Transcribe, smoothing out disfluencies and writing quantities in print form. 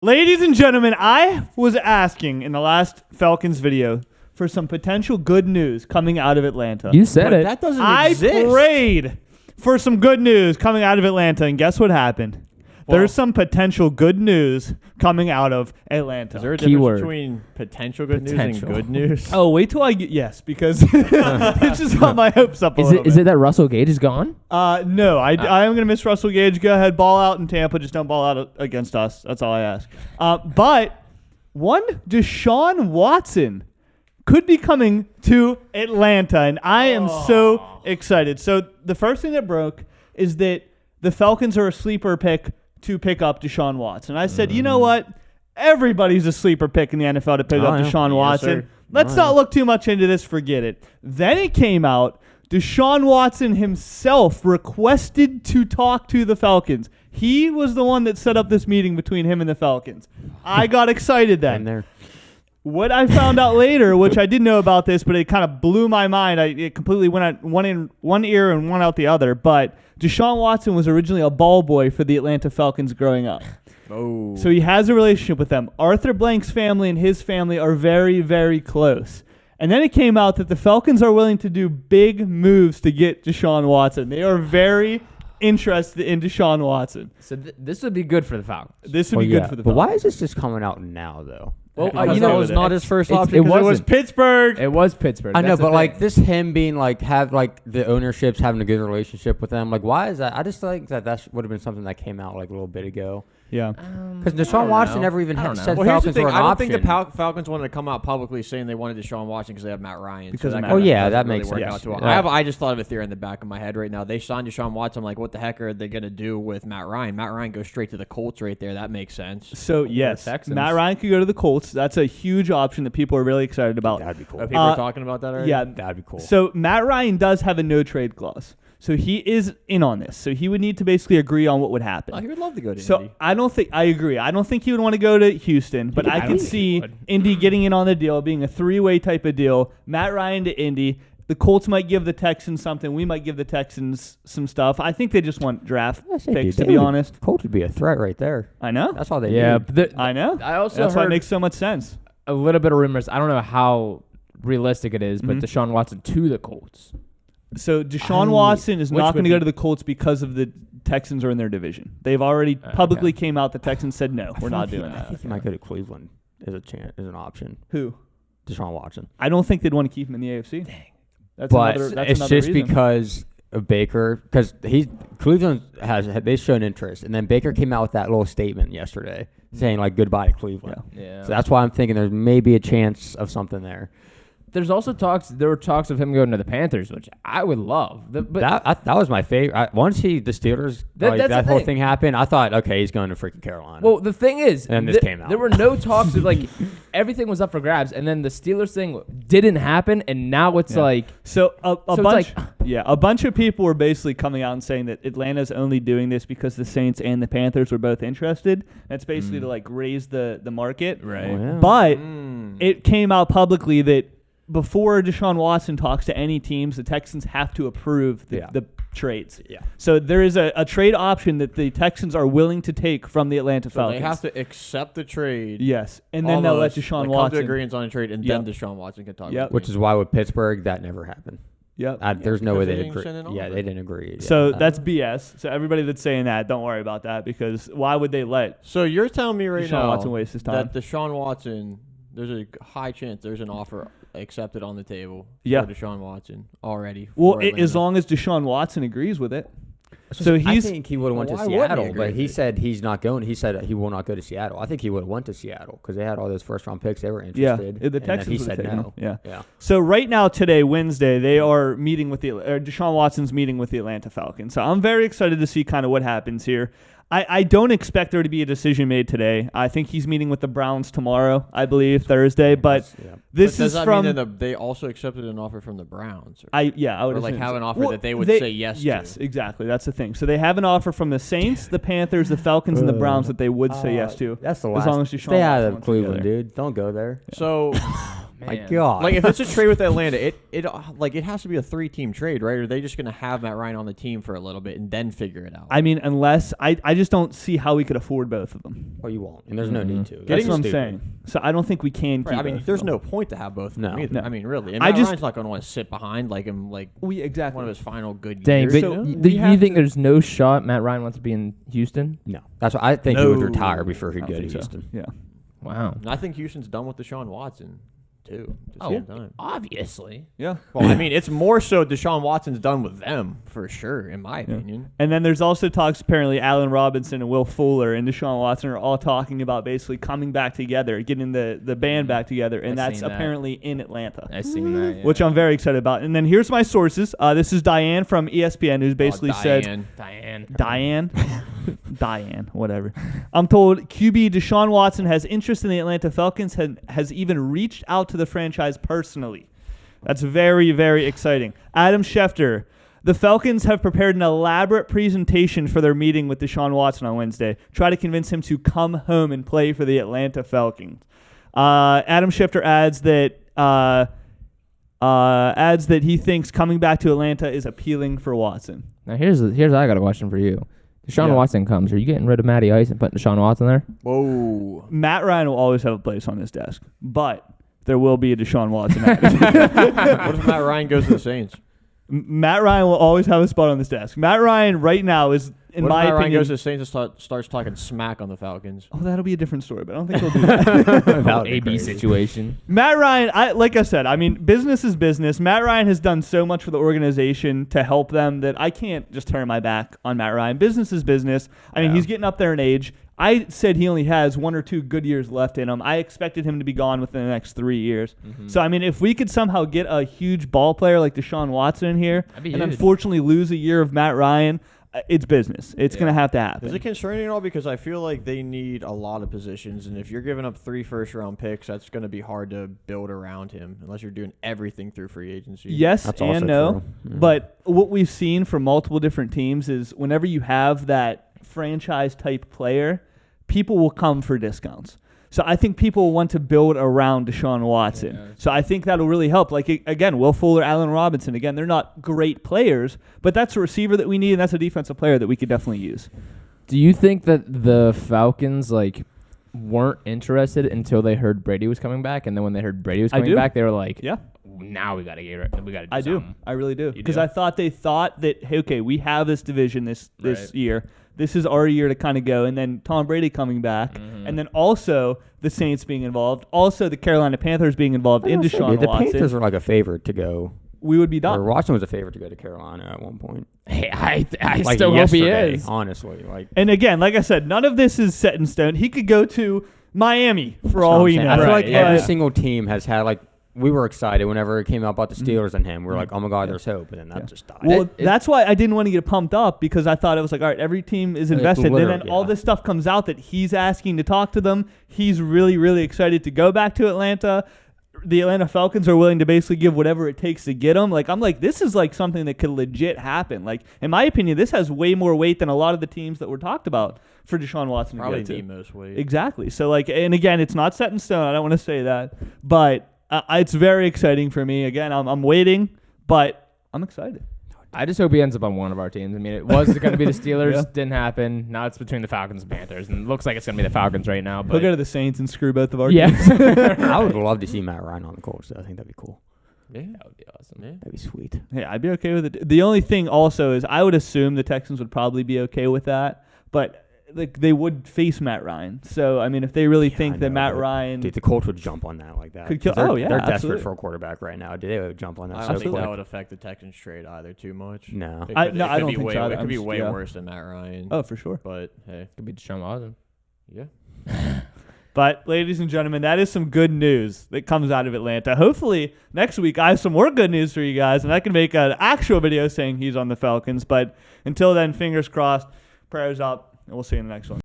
Ladies and gentlemen, I was asking in the last Falcons video for some potential good news coming out of Atlanta. You said it. That doesn't I exist. prayed for some good news coming out of Atlanta, and guess what happened? There's some potential good news coming out of Atlanta. Is there a Keyword. difference between potential good news and good news? Oh, wait till I get yes, because it just got my hopes up a little Is bit. it that Russell Gage is gone? No, I am going to miss Russell Gage. Go ahead, ball out in Tampa. Just don't ball out against us. That's all I ask. But one Deshaun Watson could be coming to Atlanta, and I am so excited. So the first thing that broke is that the Falcons are a sleeper pick to pick up Deshaun Watson. I said, you know what? Everybody's a sleeper pick in the NFL to pick up Deshaun Watson. Sir. Let's not look too much into this. Forget it. Then it came out, Deshaun Watson himself requested to talk to the Falcons. He was the one that set up this meeting between him and the Falcons. I got excited then. there. What I found out later, which I didn't know about this, but it kind of blew my mind. It completely went out one in one ear and one out the other. But Deshaun Watson was originally a ball boy for the Atlanta Falcons growing up. Oh. So he has a relationship with them. Arthur Blank's family and his family are very, very close. And then it came out that the Falcons are willing to do big moves to get Deshaun Watson. They are very interested in Deshaun Watson. So this would be good for the Falcons. This would be good for the But Falcons. why is this just coming out now, though? Well, Because you know, that was not his first It's- option. it 'Cause it was wasn't. Pittsburgh. It was Pittsburgh. I know, That's the but like thing. this, him being like the ownership's having a good relationship with them. Like, why is that? I just think that would have been something that came out like a little bit ago. Yeah. Because Deshaun Watson never even I don't said know. Well, here's the Falcons thing. were an I don't option. think the Falcons wanted to come out publicly saying they wanted Deshaun Watson because they have Matt Ryan. Because so of that Matt kinda Ryan. Yeah, doesn't that really makes work sense. out too well. Yeah. I just thought of a theory in the back of my head right now. They signed Deshaun Watson. I'm like, what the heck are they going to do with Matt Ryan? Matt Ryan goes straight to the Colts right there. That makes sense. So, yes, Texans. Matt Ryan could go to the Colts. That's a huge option that people are really excited about. That'd be cool. People are talking about that already? Yeah. That'd be cool. So Matt Ryan does have a no-trade clause. So he is in on this. So he would need to basically agree on what would happen. Oh, he would love to go to So Indy. I agree. I don't think he would want to go to Houston, but I could see Indy getting in on the deal, being a three-way type of deal. Matt Ryan to Indy. The Colts might give the Texans something. We might give the Texans some stuff. I think they just want draft picks, to be honest. Colts would be a threat right there. I know. That's all they yeah, need. but I know. I also That's why it heard makes so much sense. a little bit of rumors. I don't know how realistic it is, but Mhm. Deshaun Watson to the Colts. So Deshaun Watson is which not going would to go be- to the Colts because of the Texans are in their division. They've already publicly came out. The Texans said no, we're not doing I that. think he might go to Cleveland as an option. Who? Deshaun Watson. I don't think they'd want to keep him in the AFC. That's But another. That's it's another just reason. because of Baker, because Cleveland they've shown interest, and then Baker came out with that little statement yesterday saying like goodbye to Cleveland. Yeah. So that's why I'm thinking there's maybe a chance of something there. There's also there were talks of him going to the Panthers, which I would love. But That was my favorite. Once the Steelers That's the that whole thing. thing happened, I thought, okay, he's going to freaking Carolina. well, the thing is, And this came out. there were no talks of like everything was up for grabs, and then the Steelers thing didn't happen, and now it's Yeah. like So a it's bunch, like- a bunch of people were basically coming out and saying that Atlanta's only doing this because the Saints and the Panthers were both interested. That's basically to like raise the market. right. Oh, yeah. But it came out publicly that before Deshaun Watson talks to any teams, the Texans have to approve the trades. Yeah. So there is a trade option that the Texans are willing to take from the Atlanta So Falcons. they have to accept the trade. Yes, and then they'll let almost, Deshaun come Watson. to agreements on a trade, and Yep. then Deshaun Watson can talk. Yep. Which is why with Pittsburgh that never happened. Yep. There's no way because they they didn't agree. send an Yeah, offer. they didn't agree. So Yeah. that's BS. So everybody that's saying that, don't worry about that because why would they let So you're telling me right Deshaun now Watson waste his time? that Deshaun Watson, there's a high chance there's an offer accepted on the table Yeah. for Deshaun Watson already. Well, for as Atlanta. long as Deshaun Watson agrees with it. So I he's think he would have went to Why wouldn't he Seattle, agree but with he it? said he's not going. He said he will not go to Seattle. I think he would have went to Seattle because they had all those first round picks. They were yeah. interested. The and then Texans he would have said taken no. him. Yeah. Yeah. So right now, today, Wednesday, they are meeting with Deshaun Watson's meeting with the Atlanta Falcons. So I'm very excited to see kind of what happens here. I don't expect there to be a decision made today. I think he's meeting with the Browns tomorrow, I believe, Thursday. But Yeah. this But does is that from mean that they also accepted an offer from the Browns? Or, I would or like assume have so. an offer Well, that they would say yes to? Yes, exactly. That's the thing. So they have an offer from the Saints, the Panthers, the Falcons, and the Browns that they would say yes to. That's the as last. long as Deshaun Stay out Watson of wants to go Cleveland, there. dude. Don't go there. So My God. Like if it's a trade with Atlanta, it has to be a 3-team trade, right? Or are they just gonna have Matt Ryan on the team for a little bit and then figure it out? I mean, unless I just don't see how we could afford both of them. Well, you won't, and there's no need to. That's what I'm saying. So I don't think we can. Right, Keep I mean, both there's of them. no point to have both of them No. either. No. I mean, really, and Matt Ryan's not gonna want to sit behind like him, like exactly one of his final good Dang, years. but So you we have think to- there's no shot Matt Ryan wants to be in Houston? No, that's what I think. He would No. retire before he'd I go don't to think so. Houston. Yeah. Wow. And I think Houston's done with Deshaun Watson too. At the Oh, same time. obviously. Yeah. Well, I mean, it's more so Deshaun Watson's done with them for sure, in my opinion. And then there's also talks. Apparently, Allen Robinson and Will Fuller and Deshaun Watson are all talking about basically coming back together, getting the band back together, and I've that's seen that. apparently in Atlanta. I seen that. Yeah. Which I'm very excited about. And then here's my sources. This is Diane from ESPN, who's basically said, Diane. Diane, whatever. I'm told QB Deshaun Watson has interest in the Atlanta Falcons, has even reached out to the franchise personally. That's very, very exciting. Adam Schefter. The Falcons have prepared an elaborate presentation for their meeting with Deshaun Watson on Wednesday. Try to convince him to come home and play for the Atlanta Falcons. Adam Schefter adds that he thinks coming back to Atlanta is appealing for Watson. Now here's I got a question for you. Deshaun Yeah. Watson comes. Are you getting rid of Matty Ice and putting Deshaun Watson there? Whoa. Matt Ryan will always have a place on his desk, but there will be a Deshaun Watson added. What if Matt Ryan goes to the Saints? Matt Ryan will always have a spot on this desk. Matt Ryan right now is, in What if my Matt Ryan opinion, goes to the Saints and starts talking smack on the Falcons? oh, that'll be a different story, but I don't think he'll do that. That would be AB crazy. situation. Matt Ryan, like I said, I mean, business is business. Matt Ryan has done so much for the organization to help them that I can't just turn my back on Matt Ryan. Business is business. I mean, he's getting up there in age. I said he only has 1 or 2 good years left in him. I expected him to be gone within the next 3 years. So, I mean, if we could somehow get a huge ball player like Deshaun Watson in here That'd be and huge. unfortunately lose a year of Matt Ryan, it's business. It's going to have to happen. Is it concerning at all? Because I feel like they need a lot of positions, and if you're giving up 3 first-round picks, that's going to be hard to build around him unless you're doing everything through free agency. Yes That's and also no. true. Yeah. But what we've seen from multiple different teams is whenever you have that franchise-type player, people will come for discounts. So I think people want to build around Deshaun Watson. Yeah. So I think that'll really help. Like, again, Will Fuller, Allen Robinson, again, they're not great players, but that's a receiver that we need, and that's a defensive player that we could definitely use. Do you think that the Falcons weren't interested until they heard Brady was coming back, and then when they heard Brady was I coming do. back, they were like, Yeah. now we got to get it. We got to do I do. something. I really do. You Because do? I thought they thought that, hey, okay, we have this division this Right. year. This is our year to kind of go. And then Tom Brady coming back. Mm-hmm. And then also the Saints being involved. Also the Carolina Panthers being involved in Deshaun The Watson. Panthers were like a favorite to go. We would be Or done. Watson was a favorite to go to Carolina at one point. Hey, I Like still hope he yesterday, is. honestly. Like And again, like I said, none of this is set in stone. He could go to Miami for all we know. I feel like But- every single team has had we were excited whenever it came out about the Steelers and him. We were like, oh my God, there's hope. And then that just died. Well, that's why I didn't want to get pumped up because I thought it was like, all right, every team is invested. And then literally, all yeah. this stuff comes out that he's asking to talk to them. He's really, really excited to go back to Atlanta. The Atlanta Falcons are willing to basically give whatever it takes to get him. Like, I'm like, this is like something that could legit happen. Like, in my opinion, this has way more weight than a lot of the teams that were talked about for Deshaun Watson to Probably go to. the most weight. Exactly. So, like, and again, it's not set in stone. I don't want to say that, but it's very exciting for me. Again, I'm waiting, but I'm excited. I just hope he ends up on one of our teams. I mean, it was going to be the Steelers. Yeah. Didn't happen. Now it's between the Falcons and Panthers. And it looks like it's going to be the Falcons right now. He'll But go to the Saints and screw both of our yeah. teams. I would love to see Matt Ryan on the Colts. I think that'd be cool. Yeah. That would be awesome. Yeah. That'd be sweet. Hey, I'd be okay with it. The only thing also is I would assume the Texans would probably be okay with that, but like they would face Matt Ryan. So I mean, if they really I think that know, Matt but Ryan, Dude, the Colts would jump on that like that. Could kill- 'Cause they're, oh, yeah, they're absolutely. desperate for a quarterback right now. Dude, they would jump on that I so don't think quick. that would affect the Texans trade either too much. No. It I could- don't it could be think way, so. It could be I'm way yeah. worse than Matt Ryan. oh for sure. But hey, Could be Deshaun Watson. yeah. But ladies and gentlemen, that is some good news that comes out of Atlanta. Hopefully next week I have some more good news for you guys, and I can make an actual video saying he's on the Falcons. But until then, fingers crossed, prayers up, and we'll see you in the next one.